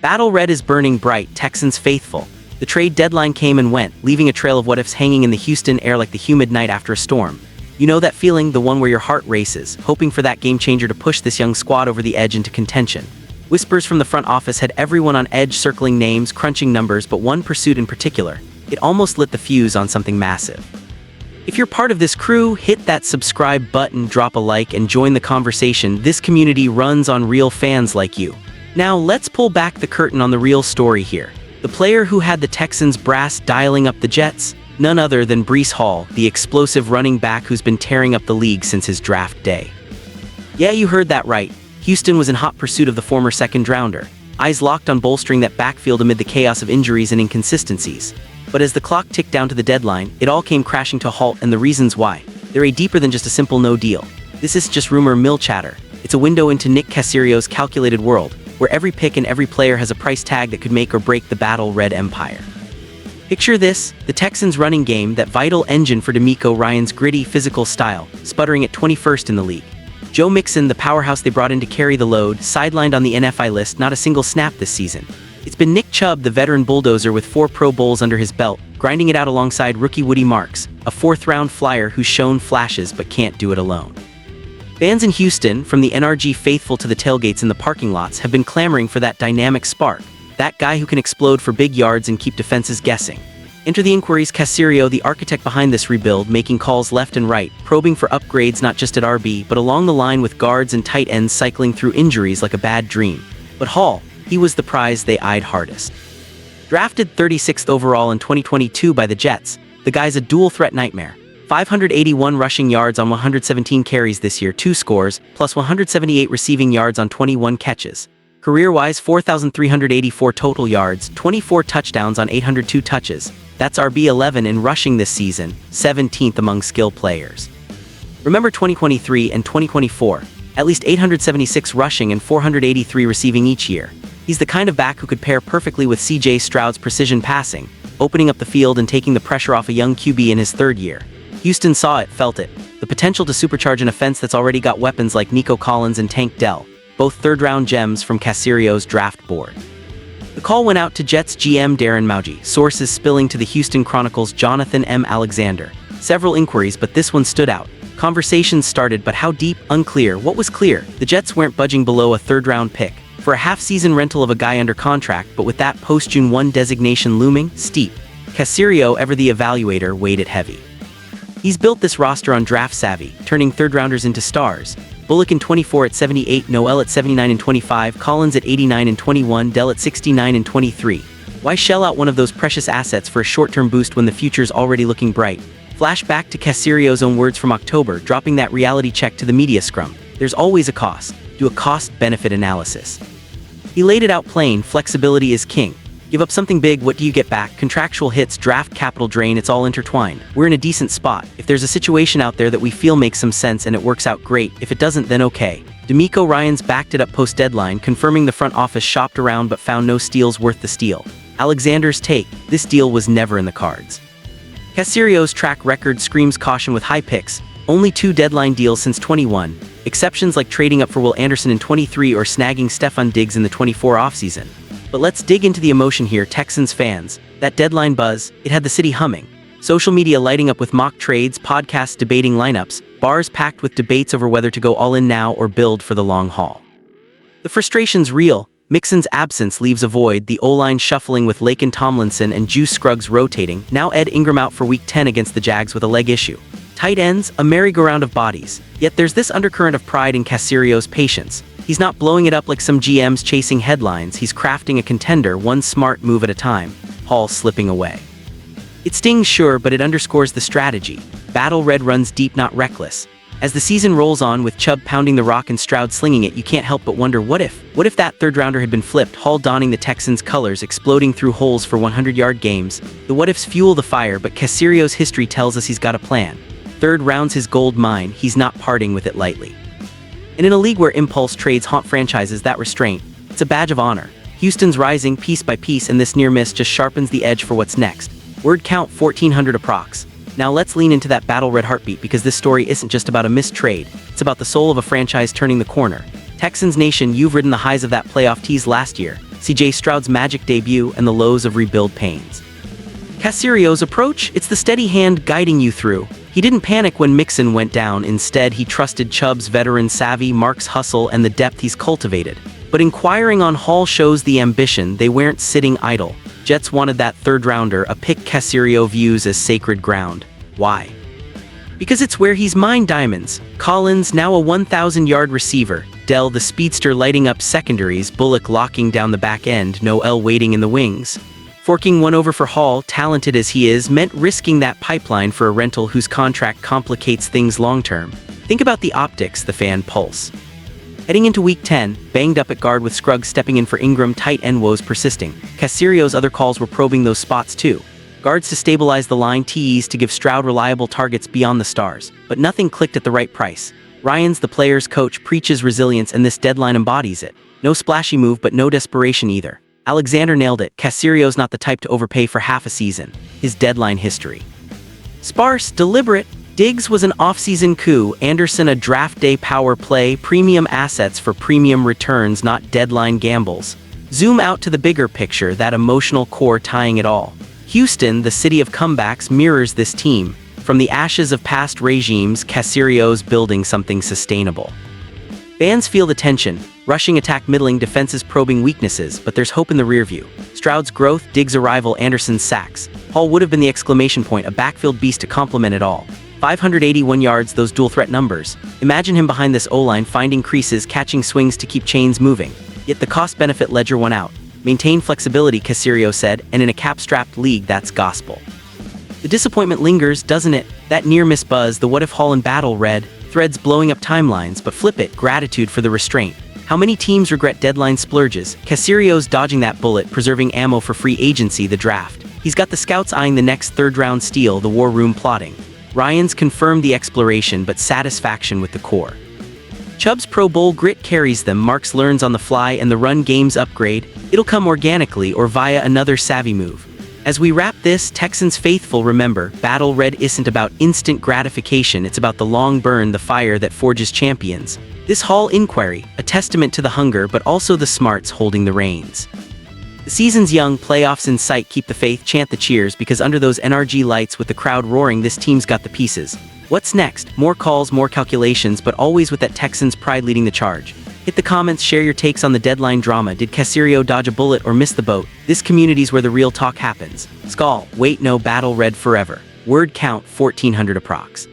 Battle Red is burning bright, Texans faithful. The trade deadline came and went, leaving a trail of what-ifs hanging in the Houston air like the humid night after a storm. You know that feeling, the one where your heart races, hoping for that game-changer to push this young squad over the edge into contention. Whispers from the front office had everyone on edge, circling names, crunching numbers, but one pursuit in particular. It almost lit the fuse on something massive. If you're part of this crew, hit that subscribe button, drop a like, and join the conversation. This community runs on real fans like you. Now, let's pull back the curtain on the real story here. The player who had the Texans brass dialing up the Jets? None other than Breece Hall, the explosive running back who's been tearing up the league since his draft day. Yeah, you heard that right. Houston was in hot pursuit of the former second-rounder, eyes locked on bolstering that backfield amid the chaos of injuries and inconsistencies. But as the clock ticked down to the deadline, it all came crashing to a halt, and the reasons why. They're deeper than just a simple no deal. This isn't just rumor mill chatter. It's a window into Nick Caserio's calculated world, where every pick and every player has a price tag that could make or break the Battle Red Empire. Picture this, the Texans' running game, that vital engine for DeMeco Ryans' gritty, physical style, sputtering at 21st in the league. Joe Mixon, the powerhouse they brought in to carry the load, sidelined on the NFI list, not a single snap this season. It's been Nick Chubb, the veteran bulldozer with 4 Pro Bowls under his belt, grinding it out alongside rookie Woody Marks, a 4th-round flyer who's shown flashes but can't do it alone. Fans in Houston, from the NRG faithful to the tailgates in the parking lots, have been clamoring for that dynamic spark, that guy who can explode for big yards and keep defenses guessing. Enter the inquiries Caserio, the architect behind this rebuild, making calls left and right, probing for upgrades not just at RB, but along the line with guards and tight ends cycling through injuries like a bad dream. But Hall, he was the prize they eyed hardest. Drafted 36th overall in 2022 by the Jets, the guy's a dual-threat nightmare. 581 rushing yards on 117 carries this year, 2 scores, plus 178 receiving yards on 21 catches. Career-wise, 4,384 total yards, 24 touchdowns on 802 touches. That's RB11 in rushing this season, 17th among skill players. Remember 2023 and 2024, at least 876 rushing and 483 receiving each year. He's the kind of back who could pair perfectly with C.J. Stroud's precision passing, opening up the field and taking the pressure off a young QB in his 3rd year. Houston saw it, felt it. The potential to supercharge an offense that's already got weapons like Nico Collins and Tank Dell, both 3rd-round gems from Caserio's draft board. The call went out to Jets GM Darren Mauji, sources spilling to the Houston Chronicle's Jonathan M. Alexander. Several inquiries, but this one stood out. Conversations started, but how deep? Unclear. What was clear? The Jets weren't budging below a 3rd-round pick for a half-season rental of a guy under contract, but with that post-June 1 designation looming, steep. Caserio, ever the evaluator, weighed it heavy. He's built this roster on draft savvy, turning 3rd-rounders into stars. Bullock in 24 at 78, Noel at 79 and 25, Collins at 89 and 21, Dell at 69 and 23. Why shell out one of those precious assets for a short-term boost when the future's already looking bright? Flash back to Caserio's own words from October, dropping that reality check to the media scrum. There's always a cost. Do a cost-benefit analysis. He laid it out plain, flexibility is king. Give up something big, what do you get back? Contractual hits, draft capital drain, it's all intertwined. We're in a decent spot. If there's a situation out there that we feel makes some sense and it works out, great. If it doesn't, then okay. DeMeco Ryans backed it up post-deadline, confirming the front office shopped around but found no steals worth the steal. Alexander's take, this deal was never in the cards. Caserio's track record screams caution with high picks, only 2 deadline deals since 21, exceptions like trading up for Will Anderson in 23 or snagging Stefon Diggs in the 24 offseason. But let's dig into the emotion here, Texans fans. That deadline buzz, it had the city humming. Social media lighting up with mock trades, podcasts debating lineups, bars packed with debates over whether to go all in now or build for the long haul. The frustration's real. Mixon's absence leaves a void, the O-line shuffling with Laken Tomlinson and Juice Scruggs rotating, now Ed Ingram out for Week 10 against the Jags with a leg issue. Tight ends, a merry-go-round of bodies. Yet there's this undercurrent of pride in Caserio's patience. He's not blowing it up like some GMs chasing headlines, he's crafting a contender one smart move at a time. Hall slipping away. It stings, sure, but it underscores the strategy. Battle Red runs deep, not reckless. As the season rolls on with Chubb pounding the rock and Stroud slinging it, you can't help but wonder, what if? What if that 3rd-rounder had been flipped, Hall donning the Texans' colors, exploding through holes for 100-yard games? The what-ifs fuel the fire, but Caserio's history tells us he's got a plan. 3rd round's his gold mine, he's not parting with it lightly. And in a league where impulse trades haunt franchises, that restraint, it's a badge of honor. Houston's rising piece by piece, and this near miss just sharpens the edge for what's next. Word count 1,400 approx. Now let's lean into that Battle Red heartbeat, because this story isn't just about a missed trade, it's about the soul of a franchise turning the corner. Texans Nation, you've ridden the highs of that playoff tease last year. CJ Stroud's magic debut, and the lows of rebuild pains. Caserio's approach? It's the steady hand guiding you through. He didn't panic when Mixon went down. Instead, he trusted Chubb's veteran savvy, Mark's hustle, and the depth he's cultivated. But inquiring on Hall shows the ambition. They weren't sitting idle. Jets wanted that third-rounder, a pick Caserio views as sacred ground. Why? Because it's where he's mined diamonds. Collins, now a 1,000-yard receiver. Dell, the speedster, lighting up secondaries. Bullock locking down the back end. Noel waiting in the wings. Forking one over for Hall, talented as he is, meant risking that pipeline for a rental whose contract complicates things long-term. Think about the optics, the fan pulse. Heading into Week 10, banged up at guard with Scruggs stepping in for Ingram, tight end woes persisting. Caserio's other calls were probing those spots too. Guards to stabilize the line, TEs to give Stroud reliable targets beyond the stars. But nothing clicked at the right price. Ryans, the player's coach, preaches resilience, and this deadline embodies it. No splashy move, but no desperation either. Alexander nailed it. Caserio's not the type to overpay for half a season. His deadline history. Sparse, deliberate. Diggs was an offseason coup. Anderson a draft day power play. Premium assets for premium returns, not deadline gambles. Zoom out to the bigger picture, that emotional core tying it all. Houston, the city of comebacks, mirrors this team. From the ashes of past regimes, Caserio's building something sustainable. Fans feel the tension. Rushing attack middling, defenses probing weaknesses, but there's hope in the rearview. Stroud's growth, Diggs' arrival, Anderson's sacks. Hall would have been the exclamation point, a backfield beast to complement it all. 581 yards, those dual-threat numbers. Imagine him behind this O-line, finding creases, catching swings to keep chains moving. Yet the cost-benefit ledger won out. Maintain flexibility, Caserio said, and in a cap-strapped league, that's gospel. The disappointment lingers, doesn't it? That near-miss buzz, the what-if Hall in battle read, threads blowing up timelines, but flip it, gratitude for the restraint. How many teams regret deadline splurges? Caserio's dodging that bullet, preserving ammo for free agency, the draft. He's got the scouts eyeing the next third-round steal, the war room plotting. Ryans confirmed the exploration, but satisfaction with the core. Chubb's Pro Bowl grit carries them. Marks learns on the fly, and the run game's upgrade. It'll come organically or via another savvy move. As we wrap this, Texans faithful, remember, Battle Red isn't about instant gratification, it's about the long burn, the fire that forges champions. This Hall inquiry, a testament to the hunger but also the smarts holding the reins. The season's young, playoffs in sight, keep the faith, chant the cheers, because under those NRG lights with the crowd roaring, this team's got the pieces. What's next? More calls, more calculations, but always with that Texans pride leading the charge. Hit the comments, share your takes on the deadline drama. Did Caserio dodge a bullet or miss the boat? This community's where the real talk happens. Skull, wait, no, Battle Red forever. Word count 1,400 approx.